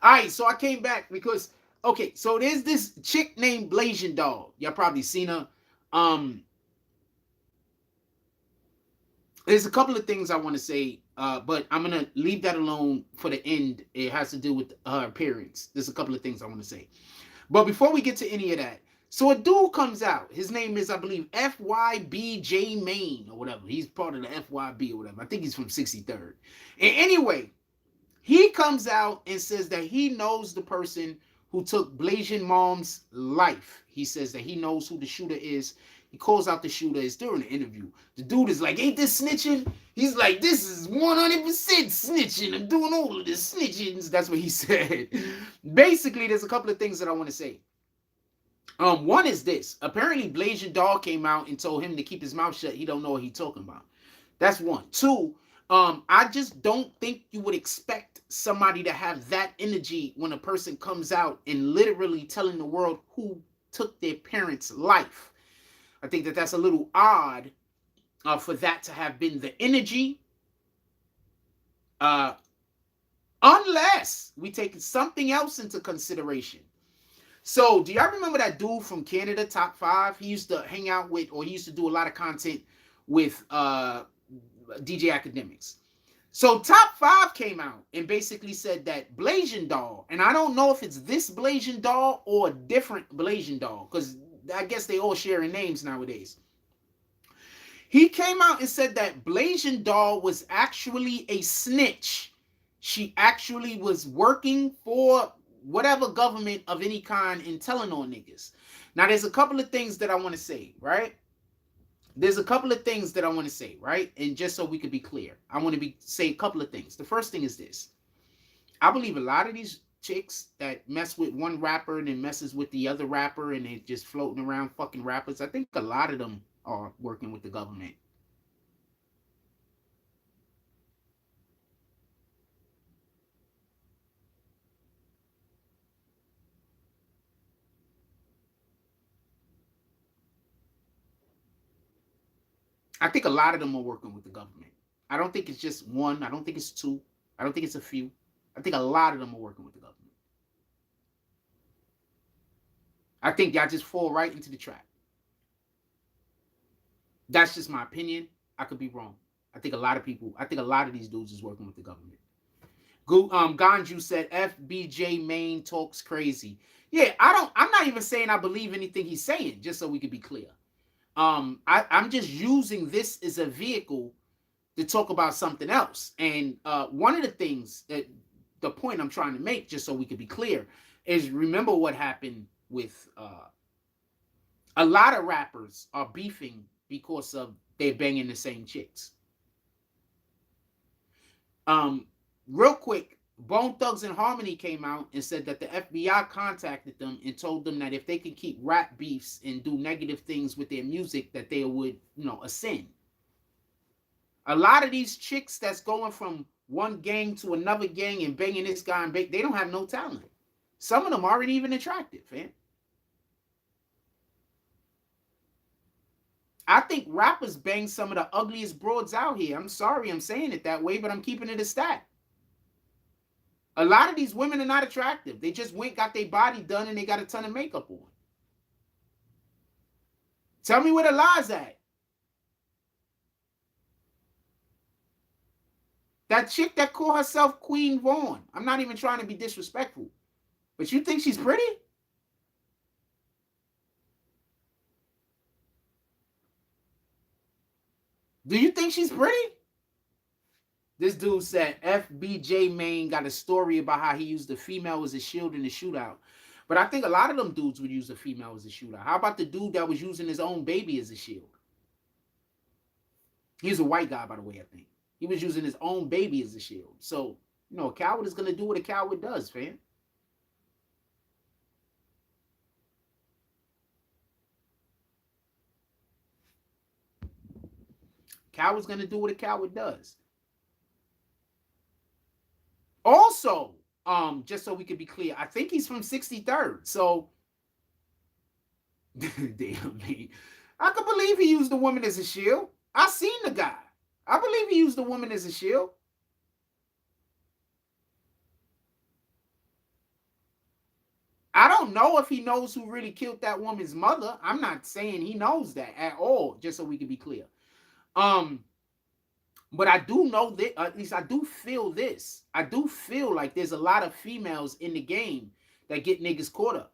All right, so I came back because okay, so there's this chick named Blasian Doll. Y'all probably seen her. Um, there's a couple of things I want to say, but I'm gonna leave that alone for the end. It has to do with her appearance. There's a couple of things I want to say, but before we get to any of that, so a dude comes out. His name is, I believe, FYB J Mane or whatever. He's part of the FYB or whatever. I think he's from 63rd. And anyway, he comes out and says that he knows the person who took Blasian mom's life. He says that he knows who the shooter is. He calls out the shooter. It's during the interview. The dude is like, ain't this snitching? He's like, this is 100% snitching. I'm doing all of this snitching. That's what he said. Basically, there's a couple of things that I want to say. One is this. Apparently, Blasian Doll came out and told him to keep his mouth shut. He don't know what he's talking about. That's one. Two, I just don't think you would expect somebody to have that energy when a person comes out and literally telling the world who took their parents' life. I think that that's a little odd for that to have been the energy. Unless we take something else into consideration. So, do y'all remember that dude from Canada, Top 5? He used to hang out with, or he used to do a lot of content with DJ Academics. So Top 5 came out and basically said that Blasian Doll, and I don't know if it's this Blasian Doll or a different Blasian Doll, because I guess they all sharing names nowadays. He came out and said that Blasian Doll was actually a snitch. She actually was working for whatever government of any kind and telling on niggas. Now, there's a couple of things that I want to say, right? There's a couple of things that I want to say, right? And just so we could be clear, I want to say a couple of things. The first thing is this. I believe a lot of these chicks that mess with one rapper and then messes with the other rapper and they're just floating around fucking rappers, I think a lot of them are working with the government. I think a lot of them are working with the government. I don't think it's just one. I don't think it's two. I don't think it's a few. I think a lot of them are working with the government. I think y'all just fall right into the trap. That's just my opinion. I could be wrong. I think a lot of these dudes is working with the government. Ganju said FBJ Mane talks crazy. Yeah, I'm not even saying I believe anything he's saying, just so we could be clear. I'm just using this as a vehicle to talk about something else. And one of the things that the point I'm trying to make, just so we could be clear, is remember what happened with a lot of rappers are beefing because of they're banging the same chicks. Real quick, Bone Thugs and Harmony came out and said that the FBI contacted them and told them that if they could keep rap beefs and do negative things with their music, that they would, ascend. A lot of these chicks that's going from one gang to another gang and banging this guy and they don't have no talent. Some of them aren't even attractive, man. I think rappers bang some of the ugliest broads out here. I'm sorry I'm saying it that way, but I'm keeping it a stat. A lot of these women are not attractive. They just got their body done and they got a ton of makeup on. Tell me where the lie's at. That chick that called herself Queen Vaughn. I'm not even trying to be disrespectful. But you think she's pretty? Do you think she's pretty? This dude said FBJ Mane got a story about how he used the female as a shield in the shootout. But I think a lot of them dudes would use a female as a shootout. How about the dude that was using his own baby as a shield? He's a white guy, by the way, I think. He was using his own baby as a shield. So, a coward is going to do what a coward does, fam. Coward's going to do what a coward does. Also, just so we could be clear, I think he's from 63rd. So, damn me. I could believe he used the woman as a shield. I seen the guy. I believe he used the woman as a shield. I don't know if he knows who really killed that woman's mother. I'm not saying he knows that at all, just so we can be clear. Um, but I do know that, at least I do feel this. I do feel like there's a lot of females in the game that get niggas caught up.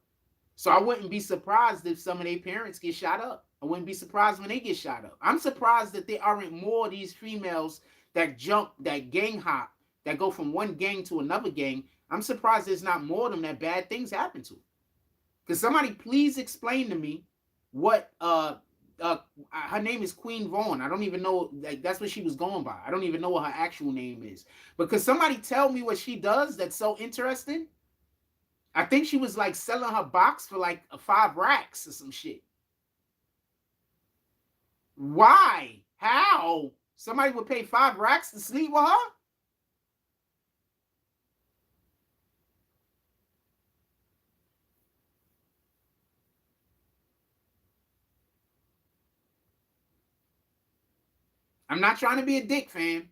So I wouldn't be surprised if some of their parents get shot up. I wouldn't be surprised when they get shot up. I'm surprised that there aren't more of these females that jump, that gang hop, that go from one gang to another gang. I'm surprised there's not more of them that bad things happen to. Because somebody please explain to me what her name is Queen Vaughn. I don't even know, like, that's what she was going by. I don't even know what her actual name is. Because somebody tell me what she does that's so interesting. I think she was like selling her box for like 5 racks or some shit. Why? How? Somebody would pay 5 racks to sleep with her? I'm not trying to be a dick, fam.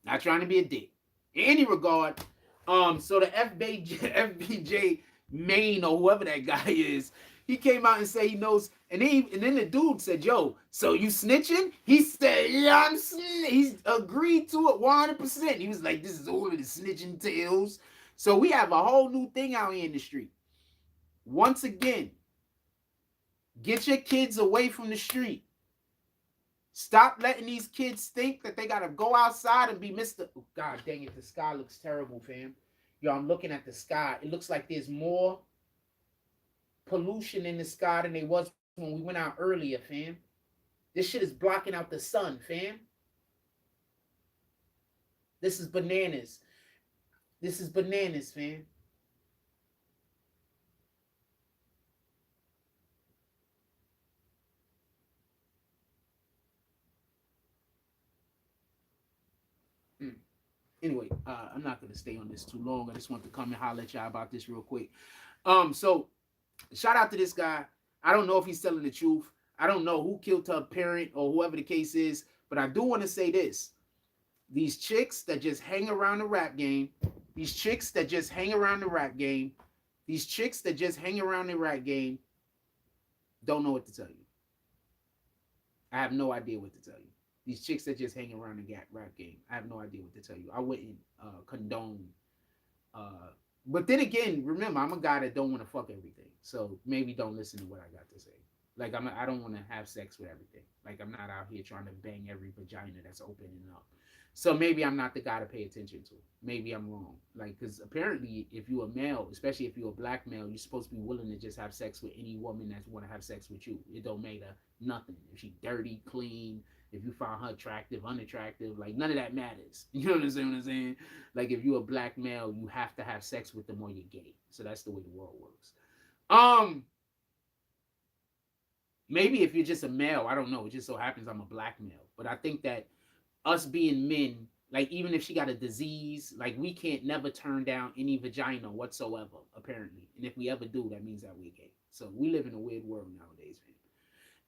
Not trying to be a dick. In any regard, so the FYB J Mane or whoever that guy is, he came out and said he knows, and then the dude said, "Yo, so you snitching?" He said, "Yeah, I'm snitching." He's agreed to it 100%. He was like, "This is all of the snitching tales." So we have a whole new thing out here in the street. Once again, get your kids away from the street. Stop letting these kids think that they gotta go outside and be Mr. Oh, God dang it, the sky looks terrible, fam. Yo, I'm looking at the sky. It looks like there's more pollution in the sky than there was when we went out earlier, fam. This shit is blocking out the sun, fam. This is bananas. This is bananas, fam. Anyway, I'm not gonna stay on this too long. I just want to come and holler at y'all about this real quick. So shout out to this guy. I don't know if he's telling the truth. I don't know who killed her parent or whoever the case is, but I do want to say this. These chicks that just hang around the rap game, these chicks that just hang around the rap game, these chicks that just hang around the rap game don't know what to tell you. I have no idea what to tell you. These chicks that just hang around the rap game, I have no idea what to tell you. I wouldn't condone. But then again, remember, I'm a guy that don't want to fuck everything. So maybe don't listen to what I got to say. Like, I don't want to have sex with everything. Like, I'm not out here trying to bang every vagina that's opening up. So maybe I'm not the guy to pay attention to. Maybe I'm wrong. Like, because apparently, if you're a male, especially if you're a black male, you're supposed to be willing to just have sex with any woman that want to have sex with you. It don't matter nothing. If she dirty, clean, if you find her attractive, unattractive, like, none of that matters. You know what I'm saying? Like, if you're a black male, you have to have sex with them or you're gay. So that's the way the world works. Maybe if you're just a male, I don't know. It just so happens I'm a black male. But I think that us being men, like, even if she got a disease, like, we can't never turn down any vagina whatsoever, apparently. And if we ever do, that means that we're gay. So we live in a weird world nowadays, man.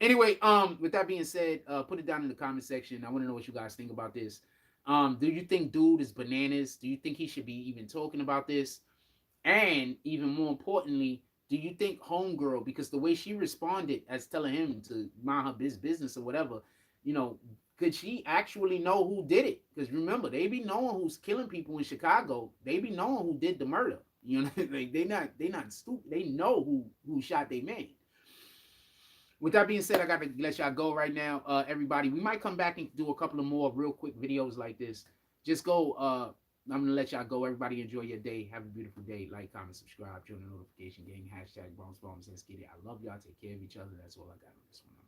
Anyway, with that being said, put it down in the comment section. I want to know what you guys think about this. Do you think dude is bananas? Do you think he should be even talking about this? And even more importantly, do you think homegirl, because the way she responded as telling him to mind her business or whatever, you know, could she actually know who did it? Because remember, they be knowing who's killing people in Chicago. They be knowing who did the murder. You know, like they not stupid. They know who shot their man. With that being said, I got to let y'all go right now. Everybody, we might come back and do a couple of more real quick videos like this. Just go. I'm going to let y'all go. Everybody enjoy your day. Have a beautiful day. Like, comment, subscribe, join the notification gang. #BombsBombs. Let's get it. I love y'all. Take care of each other. That's all I got on this one.